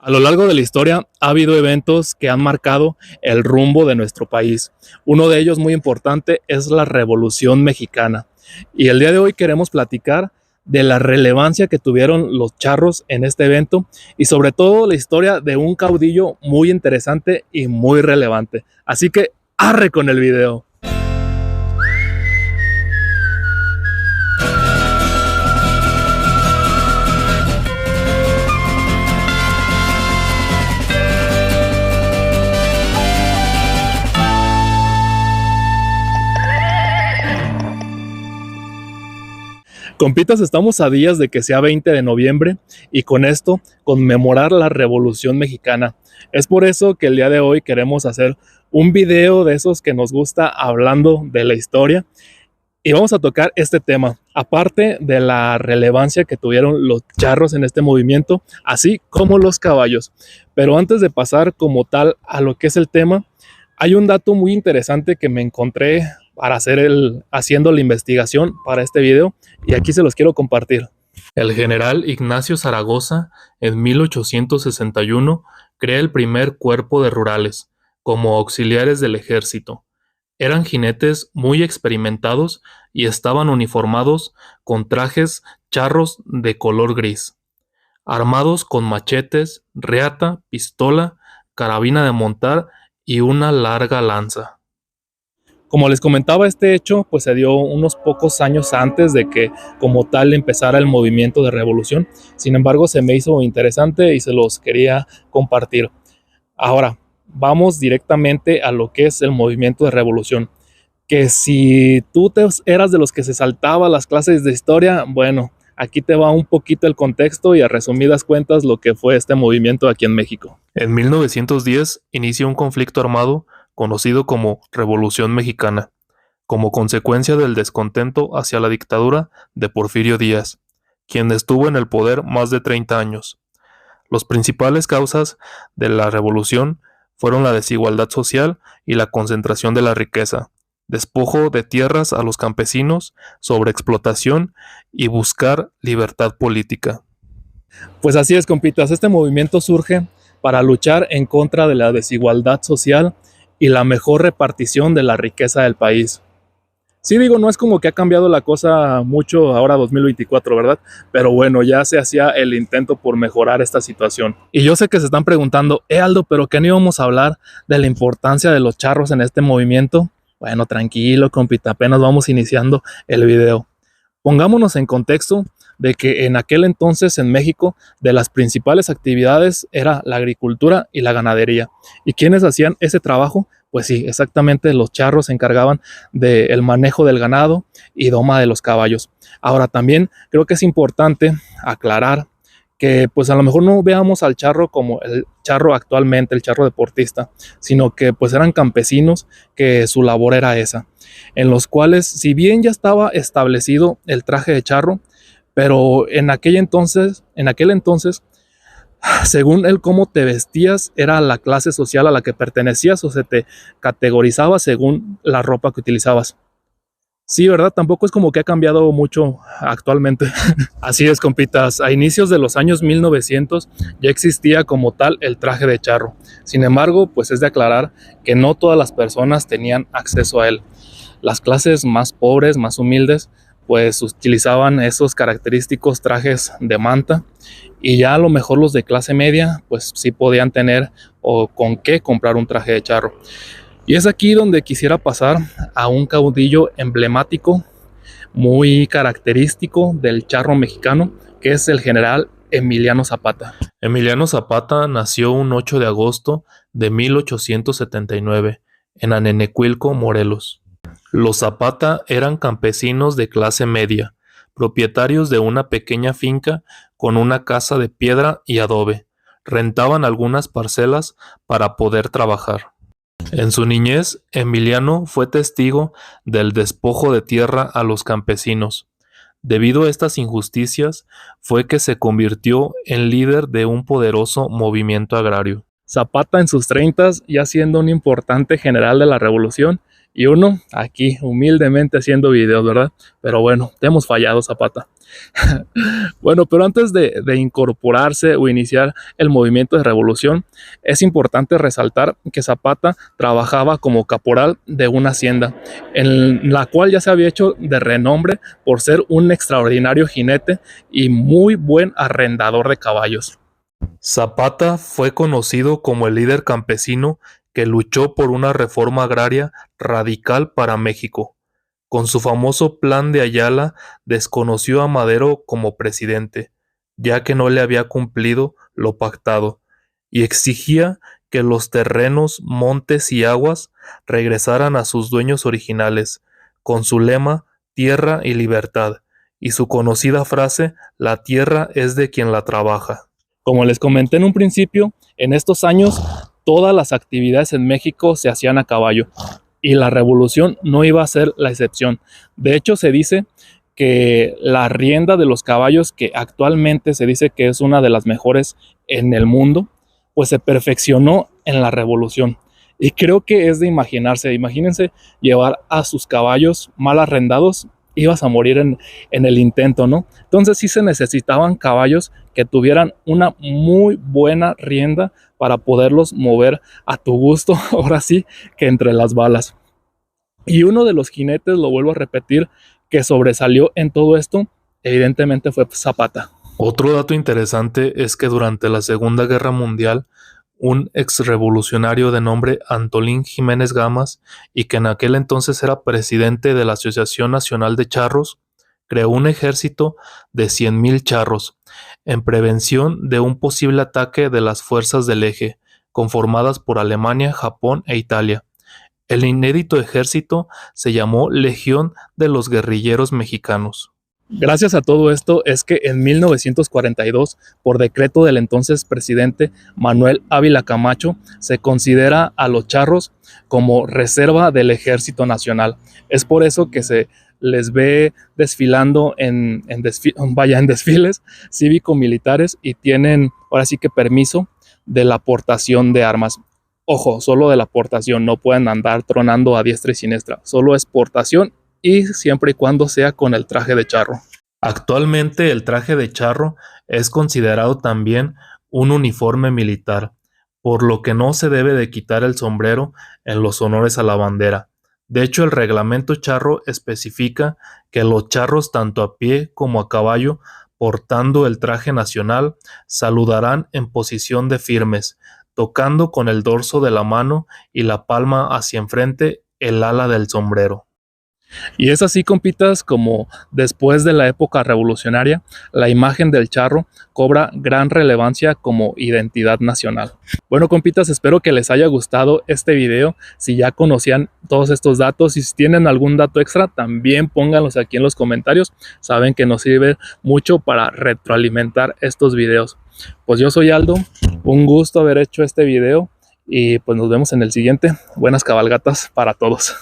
A lo largo de la historia ha habido eventos que han marcado el rumbo de nuestro país. Uno de ellos muy importante es la Revolución Mexicana. Y el día de hoy queremos platicar de la relevancia que tuvieron los charros en este evento y sobre todo la historia de un caudillo muy interesante y muy relevante. Así que arre con el video. Compitas, estamos a días de que sea 20 de noviembre y con esto conmemorar la Revolución Mexicana. Es por eso que el día de hoy queremos hacer un video de esos que nos gusta hablando de la historia y vamos a tocar este tema, aparte de la relevancia que tuvieron los charros en este movimiento, así como los caballos. Pero antes de pasar como tal a lo que es el tema, hay un dato muy interesante que me encontré para haciendo la investigación para este video y aquí se los quiero compartir. El general Ignacio Zaragoza en 1861 crea el primer cuerpo de rurales como auxiliares del ejército. Eran jinetes muy experimentados y estaban uniformados con trajes charros de color gris, armados con machetes, reata, pistola, carabina de montar y una larga lanza. Como les comentaba, este hecho pues se dio unos pocos años antes de que como tal empezara el movimiento de revolución. Sin embargo, se me hizo interesante y se los quería compartir. Ahora, vamos directamente a lo que es el movimiento de revolución. Que si eras de los que se saltaba las clases de historia, bueno, aquí te va un poquito el contexto y a resumidas cuentas lo que fue este movimiento aquí en México. En 1910 inicia un conflicto armado conocido como Revolución Mexicana, como consecuencia del descontento hacia la dictadura de Porfirio Díaz, quien estuvo en el poder más de 30 años. Las principales causas de la revolución fueron la desigualdad social y la concentración de la riqueza, despojo de tierras a los campesinos, sobreexplotación y buscar libertad política. Pues así es, compitas, este movimiento surge para luchar en contra de la desigualdad social y la mejor repartición de la riqueza del país. Sí, digo, no es como que ha cambiado la cosa mucho ahora 2024, ¿verdad? Pero bueno, ya se hacía el intento por mejorar esta situación. Y yo sé que se están preguntando, Aldo, ¿pero qué no íbamos a hablar de la importancia de los charros en este movimiento? Bueno, tranquilo, compita, apenas vamos iniciando el video. Pongámonos en contexto de que en aquel entonces en México de las principales actividades era la agricultura y la ganadería. ¿Y quiénes hacían ese trabajo? Pues sí, exactamente los charros se encargaban del manejo del ganado y doma de los caballos. Ahora también creo que es importante aclarar que pues a lo mejor no veamos al charro como el charro actualmente, el charro deportista, sino que pues eran campesinos que su labor era esa, en los cuales si bien ya estaba establecido el traje de charro, pero en aquel entonces, según el cómo te vestías, era la clase social a la que pertenecías o se te categorizaba según la ropa que utilizabas. Sí, ¿verdad? Tampoco es como que ha cambiado mucho actualmente. Así es, compitas. A inicios de los años 1900 ya existía como tal el traje de charro. Sin embargo, pues es de aclarar que no todas las personas tenían acceso a él. Las clases más pobres, más humildes, pues utilizaban esos característicos trajes de manta y ya a lo mejor los de clase media, pues sí podían tener o con qué comprar un traje de charro. Y es aquí donde quisiera pasar a un caudillo emblemático, muy característico del charro mexicano, que es el general Emiliano Zapata. Emiliano Zapata nació un 8 de agosto de 1879 en Anenecuilco, Morelos. Los Zapata eran campesinos de clase media, propietarios de una pequeña finca con una casa de piedra y adobe. Rentaban algunas parcelas para poder trabajar. En su niñez, Emiliano fue testigo del despojo de tierra a los campesinos. Debido a estas injusticias, fue que se convirtió en líder de un poderoso movimiento agrario. Zapata en sus 30, ya siendo un importante general de la revolución, y uno aquí humildemente haciendo videos, ¿verdad? Pero bueno, te hemos fallado, Zapata. Bueno, pero antes de incorporarse o iniciar el movimiento de revolución, es importante resaltar que Zapata trabajaba como caporal de una hacienda, en la cual ya se había hecho de renombre por ser un extraordinario jinete y muy buen arrendador de caballos. Zapata fue conocido como el líder campesino que luchó por una reforma agraria radical para México. Con su famoso Plan de Ayala desconoció a Madero como presidente, ya que no le había cumplido lo pactado, y exigía que los terrenos, montes y aguas regresaran a sus dueños originales, con su lema Tierra y Libertad, y su conocida frase La tierra es de quien la trabaja. Como les comenté en un principio, en estos años todas las actividades en México se hacían a caballo y la revolución no iba a ser la excepción. De hecho, se dice que la rienda de los caballos, que actualmente se dice que es una de las mejores en el mundo, pues se perfeccionó en la revolución. Y creo que es de imaginarse, imagínense llevar a sus caballos mal arrendados, ibas a morir en el intento, ¿no? Entonces sí se necesitaban caballos que tuvieran una muy buena rienda para poderlos mover a tu gusto, ahora sí, que entre las balas. Y uno de los jinetes, lo vuelvo a repetir, que sobresalió en todo esto, evidentemente fue Zapata. Otro dato interesante es que durante la Segunda Guerra Mundial, un exrevolucionario de nombre Antolín Jiménez Gamas, y que en aquel entonces era presidente de la Asociación Nacional de Charros, creó un ejército de 100,000 charros, en prevención de un posible ataque de las fuerzas del eje, conformadas por Alemania, Japón e Italia. El inédito ejército se llamó Legión de los Guerrilleros Mexicanos. Gracias a todo esto es que en 1942, por decreto del entonces presidente Manuel Ávila Camacho, se considera a los charros como reserva del Ejército Nacional. Es por eso que se les ve desfilando en desfiles cívico-militares y tienen ahora sí que permiso de la aportación de armas. Ojo, solo de la aportación, no pueden andar tronando a diestra y siniestra, solo es portación y siempre y cuando sea con el traje de charro. Actualmente el traje de charro es considerado también un uniforme militar, por lo que no se debe de quitar el sombrero en los honores a la bandera. De hecho, el reglamento charro especifica que los charros tanto a pie como a caballo, portando el traje nacional, saludarán en posición de firmes, tocando con el dorso de la mano y la palma hacia enfrente el ala del sombrero. Y es así, compitas, como después de la época revolucionaria, la imagen del charro cobra gran relevancia como identidad nacional. Bueno, compitas, espero que les haya gustado este video. Si ya conocían todos estos datos y si tienen algún dato extra, también pónganlos aquí en los comentarios. Saben que nos sirve mucho para retroalimentar estos videos. Pues yo soy Aldo, un gusto haber hecho este video y pues nos vemos en el siguiente. Buenas cabalgatas para todos.